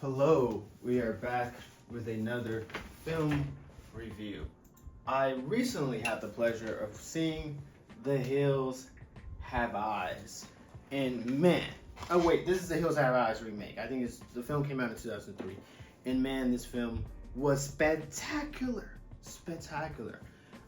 Hello, we are back with another film review. I recently had the pleasure of seeing The Hills Have Eyes. And man, oh wait, this is The Hills Have Eyes remake. I think the film came out in 2003. And man, this film was spectacular. Spectacular.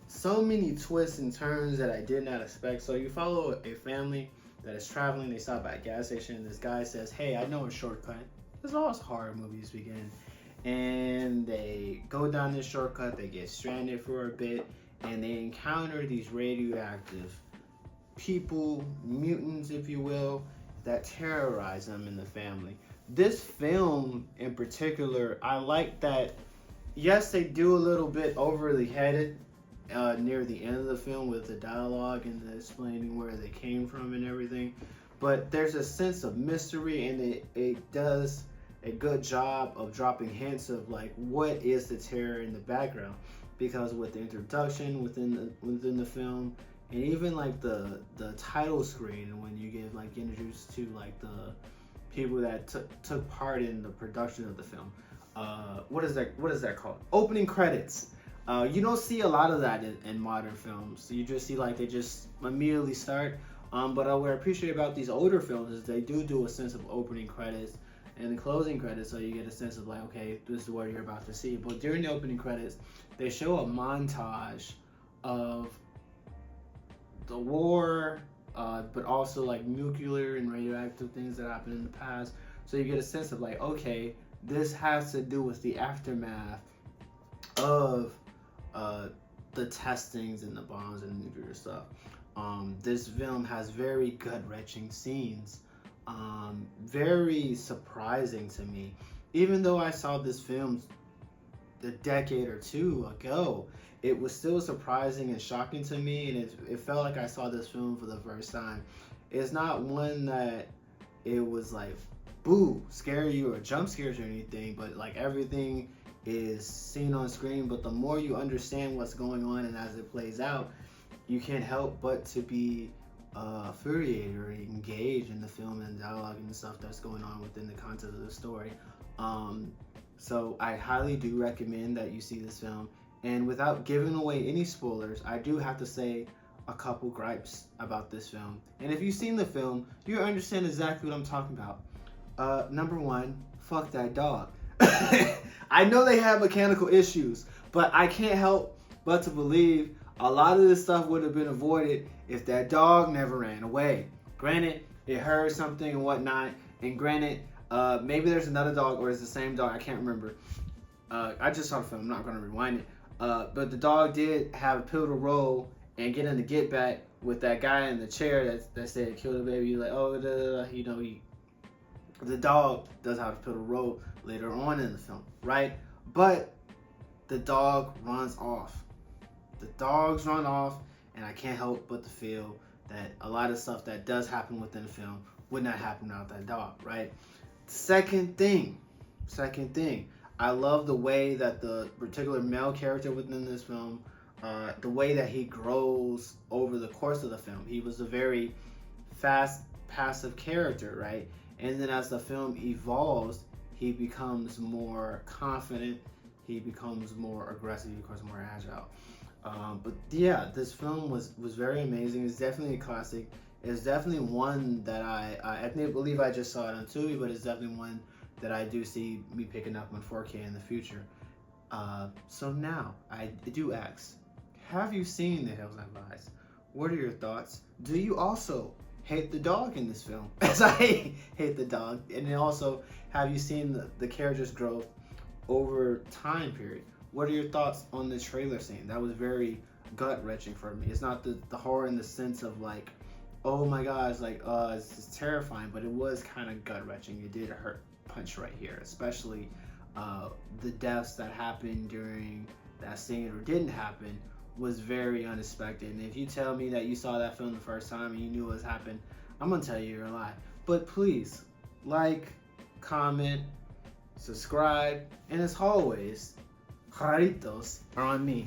So many twists and turns that I did not expect. So you follow a family that is traveling, they stop at a gas station, and this guy says, "Hey, I know a shortcut." As all horror movies begin. And they go down this shortcut, they get stranded for a bit, and they encounter these radioactive people, mutants if you will, that terrorize them and the family. This film in particular, I like that, yes, they do a little bit overly headed near the end of the film with the dialogue and the explaining where they came from and everything, but there's a sense of mystery, and it does a good job of dropping hints of like what is the terror in the background, because with the introduction within the film, and even like the title screen, and when you get like introduced to like the people that took part in the production of the film, what is that called, opening credits. You don't see a lot of that in modern films. You just see like they just immediately start. But what I appreciate about these older films is they do a sense of opening credits and the closing credits, so you get a sense of like, okay, this is what you're about to see. But during the opening credits, they show a montage of the war, but also like nuclear and radioactive things that happened in the past. So you get a sense of like, okay, this has to do with the aftermath of the testings and the bombs and the nuclear stuff. This film has very gut-wrenching scenes. Very surprising to me. Even though I saw this film a decade or two ago, it was still surprising and shocking to me, and it felt like I saw this film for the first time. It's not one that it was like, boo, scare you or jump scares or anything, but like everything is seen on screen. But the more you understand what's going on and as it plays out, you can't help but to be infuriated or engaged in the film and dialogue and the stuff that's going on within the content of the story. So I highly do recommend that you see this film. And without giving away any spoilers, I do have to say a couple gripes about this film. And if you've seen the film, you understand exactly what I'm talking about. Number one, fuck that dog. I know they have mechanical issues, but I can't help but to believe a lot of this stuff would have been avoided if that dog never ran away. Granted, it heard something and whatnot, and granted, maybe there's another dog or it's the same dog, I can't remember. I just saw the film, I'm not going to rewind it. But the dog did have a pivotal role and get in the get back with that guy in the chair that said kill the baby. You're like, oh, you know, the dog does have a pivotal role later on in the film, right? But the dog runs off. The dogs run off, and I can't help but to feel that a lot of stuff that does happen within the film would not happen without that dog, right? Second thing, I love the way that the particular male character within this film, the way that he grows over the course of the film. He was a very fast, passive character, right? And then as the film evolves, he becomes more confident, he becomes more aggressive, he becomes more agile. But yeah, this film was very amazing. It's definitely a classic. It's definitely one that I believe I just saw it on Tubi, but it's definitely one that I do see me picking up on 4K in the future. So now, I do ask, have you seen The Hills Have Eyes? What are your thoughts? Do you also hate the dog in this film, as I hate the dog? And then also, have you seen the character's growth over time period? What are your thoughts on the trailer scene? That was very gut-wrenching for me. It's not the horror in the sense of like, oh my gosh, like it's just terrifying, but it was kind of gut-wrenching. It did hurt punch right here, especially the deaths that happened during that scene or didn't happen was very unexpected. And if you tell me that you saw that film the first time and you knew what was happening, I'm gonna tell you you're a lie. But please, like, comment, subscribe, and as always, Jaritos are on me.